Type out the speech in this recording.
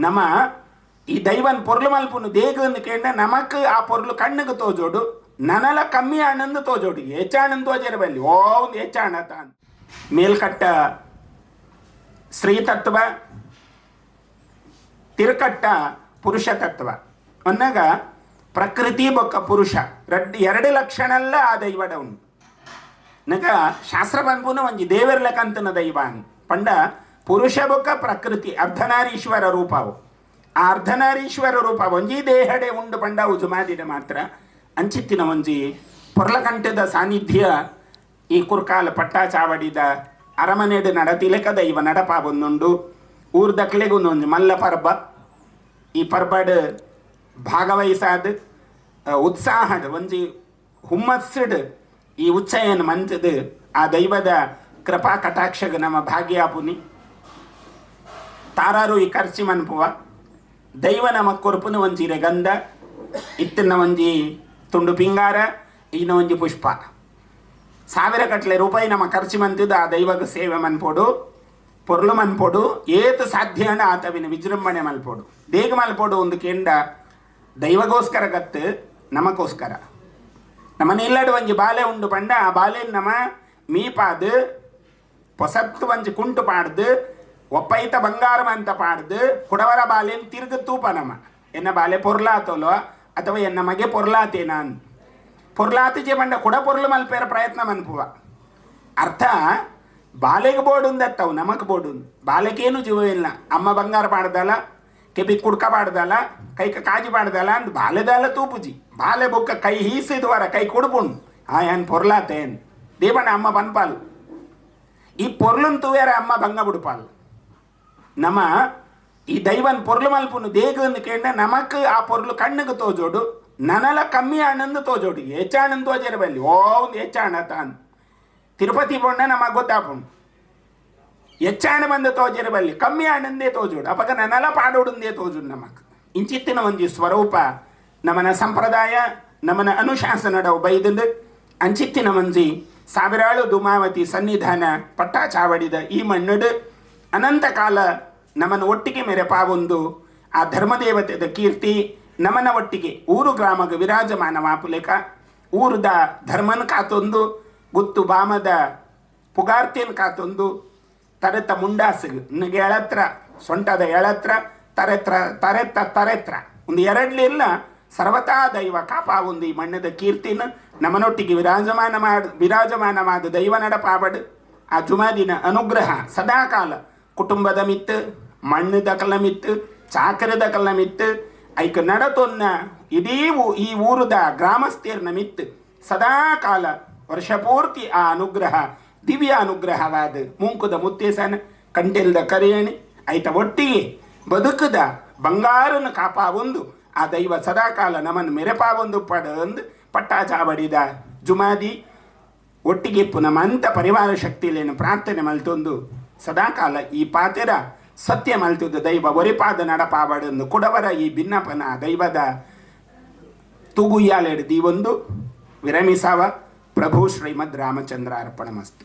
ನಮ್ಮ ಈ ದೈವನ್ ಪೊರ್ಲು ಮಲ್ಪುನು ದೇಗಂದು ಕೇಂದ್ರ ನಮಕ್ ಆ ಪೊರ್ಲು ಕಣ್ಣಿಗೆ ತೋಜೋಡು ನನಲ ಕಮ್ಮಿ ಹಣ್ಣಂದು ತೋಜೋಡು ಹೆಚ್ಚಾಣಂದು ತೋಜರ ಬಲ್ಲಿ ಓ ಒಂದು ಹೆಚ್ಚಾಣ ತಾನ್ ಮೇಲ್ಕಟ್ಟ ಸ್ತ್ರೀ ತತ್ವ ತಿರುಕಟ್ಟ ಪುರುಷ ತತ್ವ ಅನ್ನಗ ಪ್ರಕೃತಿ ಬೊಕ್ಕ ಪುರುಷ ಎರಡು ಲಕ್ಷಣಲ್ಲ ಆ ದೈವಡ ಉಂಟು ನಗ ಶಾಸ್ತ್ರ ಬಂದ್ಪುನ ಒಂಜಿ ದೇವರ ಲೆಕ್ಕಂತನ ದೈವ ಪಂಡ ಪುರುಷ ಬೊಕ್ಕ ಪ್ರಕೃತಿ ಅರ್ಧನಾರೀಶ್ವರ ರೂಪವು ಆ ಅರ್ಧನಾರೀಶ್ವರ ರೂಪ ಒಂಜಿ ದೇಹಡೆ ಉಂಡು ಪಂಡ ಉಜುಮಾದಿನ ಮಾತ್ರ ಅಂಚಿತ್ತಿನ ಒಂಜಿ ಪೊರ್ಲಕಂಠದ ಸಾನ್ನಿಧ್ಯ ಈ ಕುರ್ಕಾಲ ಪಟ್ಟ ಚಾವಡಿದ ಅರಮನೆಡು ನಡತಿಲೆಕ ದೈವ ನಡಪ ಬಂದುಂಡು ಊರ್ದಕ್ಲೆಗೂ ಒಂಜಿ ಮಲ್ಲ ಪರ್ಬ ಈ ಪರ್ಬಡ್ ಭಾಗವಹಿಸಾದ ಉತ್ಸಾಹದ ಒಂಜಿ ಹುಮ್ಮಸ್ಸಡ್ ಈ ಉಚ್ಚಯನ್ ಮಂತದ ಆ ದೈವದ ಕೃಪಾ ಕಟಾಕ್ಷಗ ನಮ್ಮ ಭಾಗ್ಯಾಪುನಿ ತಾರಾರು ಈ ಖರ್ಚಿ ಮನ್ಪುವ ದೈವ ನಮ್ಮ ಕೊರ್ಪುನ ಒಂಜಿರೆ ಗಂಧ ಇತ್ತಿನ ಒಂಜಿ ತುಂಡು ಪಿಂಗಾರ ಇನ್ನ ಒಂಜಿ ಪುಷ್ಪ ಸಾವಿರ ಕಟ್ಲೆ ರೂಪಾಯಿ ನಮ್ಮ ಖರ್ಚು ಮಂತಿದ್ದು ಆ ದೈವಗ ಸೇವೆ ಮನ್ಪೋಡು ಪೊರ್ಲು ಮನ್ಪೋಡು ಏತು ಸಾಧ್ಯನ ಆತವಿನ ವಿಜೃಂಭಣೆ ಮಲ್ಪೋಡು ದೇಗ ಮಲ್ಪೋಡು ಒಂದು ಕೆಂಡ ದೈವಗೋಸ್ಕರ ಗತ್ತು ನಮಗೋಸ್ಕರ ನಮ್ಮನೆ ಇಲ್ಲಡು ಒಂಜಿ ಬಾಲೆ ಉಂಡು ಪಂಡ ಆ ಬಾಲೆ ನಮ್ಮ ಮೀಪಾದು ಪೊಸತ್ತು ಒಂಜಿ ಕುಂಟು ಪಾಡ್ದು ಒಪ್ಪೈತ ಬಂಗಾರಮ ಅಂತ ಪಾಡ್ದು ಕುಡವರ ಬಾಲೆನ್ ತಿರುಗ ತೂಪ ನಮ್ಮ ಎನ್ನ ಬಾಲೆ ಪೊರ್ಲಾತೋಲೋ ಅಥವಾ ಎನ್ನ ಮಗೆ ಪೊರ್ಲಾತೇನ ಅಂತ ಪೊರ್ಲಾತಿಜೆ ಪಂಡ ಕುಡ ಪೊರ್ಲು ಮಲ್ಪೇರ ಪ್ರಯತ್ನ ಮನ್ಪುವ ಅರ್ಥ ಬಾಲೆಗೆ ಬೋಡು ಉಂದತ್ತವು ನಮಕ್ ಬೋಡು ಬಾಲೆಗೇನು ಜೀವ ಇಲ್ಲ ಅಮ್ಮ ಬಂಗಾರ ಪಾಡ್ದಲ್ಲ ಕೆಬಿ ಕುಡ್ಕ ಪಾಡ್ದಲ್ಲ ಕೈಕ ಕಾಜಿ ಪಾಡ್ದಲ್ಲ ಅಂದ್ ಬಾಲೆದಲ್ಲ ತೂಪುಜಿ ಬಾಲೆ ಬೊಕ್ಕ ಕೈ ಹೀಸಿದ್ವರ ಕೈ ಕುಡ್ಪುಂಡು ಏನ್ ಪೊರ್ಲಾತೇನ್ ದೇವಣ್ಣ ಅಮ್ಮ ಬನ್ಪಾಲ್ ಈ ಪೊರ್ಲುನ್ ತೂವೇರ ಅಮ್ಮ ಬಂಗ ಬಿಡ್ಪಾಲ್ ನಮ್ಮ ಈ ದೈವನ್ ಪೊರ್ಲು ಮಲ್ಪುನು ದೇಗಂದು ಕೇಂದ್ರ ನಮಕ್ ಆ ಪೊರ್ಲು ಕಣ್ಣಿಗೆ ತೋಜೋಡು ನನಲ ಕಮ್ಮಿ ಹಣ್ಣಂದು ತೋಜೋಡು ಹೆಚ್ಚಾಣಂದು ತೋಜರ ಬಲ್ಲಿ ಓ ಒಂದು ಹೆಚ್ಚಾಣ ತಾನ್ ತಿರುಪತಿ ಪೊಂಡ ನಮಗೆ ಗೊತ್ತಾಪುಂಡು ಹೆಚ್ಚಾಣ ಬಂದು ತೋಜರ ಬಲ್ಲಿ ಕಮ್ಮಿ ಹಣ್ಣಂದೇ ತೋಜೋಡು ಅಪಗ ನನಲ ಪಾಡೋಡುಂದೇ ತೋಜುಡು ನಮಕ್ ಇಂಚಿತ್ತಿನ ಒಂಜಿ ಸ್ವರೂಪ ನಮನ ಸಂಪ್ರದಾಯ ನಮನ ಅನುಶಾಸನಡವು ಬೈದಂದು ಅಂಚಿತ್ತಿನ ಒಂಜಿ ಸಾವಿರಾಳು ದುಮಾವತಿ ಸನ್ನಿಧಾನ ಪಟ್ಟ ಚಾವಡಿದ ಈ ಮಣ್ಣುಡು ಅನಂತ ಕಾಲ ನಮ್ಮನ್ನು ಒಟ್ಟಿಗೆ ಮೆರೆಪಾವೊಂದು ಆ ಧರ್ಮದೇವತೆದ ಕೀರ್ತಿ ನಮನ ಒಟ್ಟಿಗೆ ಊರು ಗ್ರಾಮಗ ವಿರಾಜಮಾನವಾಪುಲೆಕ ಊರುದ ಧರ್ಮನ್ ಕಾತೊಂದು ಗುತ್ತು ಬಾಮದ ಪುಗಾರ್ತಿಯನ್ ಕಾತೊಂದು ತರೆತ ಮುಂಡಾಸಿಗೆ ನಿನಗೆ ಎಳತ್ರ ಸೊಂಟದ ಎಳತ್ರ ತರೆತ್ರ ಒಂದು ಎರಡ್ಲಿಲ್ಲ ಸರ್ವತಾ ದೈವ ಕಾಪಾವೊಂದು ಈ ಮಣ್ಣದ ಕೀರ್ತಿನ ನಮನೊಟ್ಟಿಗೆ ವಿರಾಜಮಾನವಾದ ದೈವ ನಡಪಾಬಡು ಆ ಜುಮಾದಿನ ಅನುಗ್ರಹ ಸದಾಕಾಲ ಕುಟುಂಬದ ಮಿತ್ತು ಮಣ್ಣದ ಕಲ್ಲ ಮಿತ್ತು ಚಾಕರದ ಕಲ್ಲ ಮಿತ್ತು ಐಕ ನಡತೊನ್ನ ಇಡೀ ಈ ಊರದ ಗ್ರಾಮಸ್ಥರ್ನ ಮಿತ್ತು ಸದಾಕಾಲ ವರ್ಷಪೂರ್ತಿ ಆ ಅನುಗ್ರಹ ದಿವ್ಯ ಅನುಗ್ರಹವಾದ ಮುಂಕುದ ಮುತ್ತೇಸನ ಕಂಟೆಲ್ದ ಕರೆಯಣಿ ಐತ ಒಟ್ಟಿಗೆ ಬದುಕದ ಬಂಗಾರನ ಕಾಪಾವೊಂದು ಆ ದೈವ ಸದಾಕಾಲ ನಮ್ಮನ್ನು ಮೆರೆಪಾವೊಂದು ಪಡಂದು ಪಟ್ಟಾಚಾಬಡಿದ ಜುಮಾದಿ ಒಟ್ಟಿಗೆ ಪುನಃ ಮಂತ ಪರಿವಾರ ಶಕ್ತಿಲೇನು ಪ್ರಾರ್ಥನೆ ಮಲ್ತೊಂದು ಸದಾಕಾಲ ಈ ಪಾತೆರ ಸತ್ಯ ಮಲ್ತುದು ದೈವ ಒರಿಪಾದ ನಡಪಾಬಡಂದು ಕುಡವರ ಈ ಭಿನ್ನಪನ ದೈವದ ತೂಗುಯ್ಯಾಲೆಡ್ದಿ ಒಂದು ವಿರಮಿಸವ ಪ್ರಭು ಶ್ರೀಮದ್ ರಾಮಚಂದ್ರ ಅರ್ಪಣಮಸ್ತು.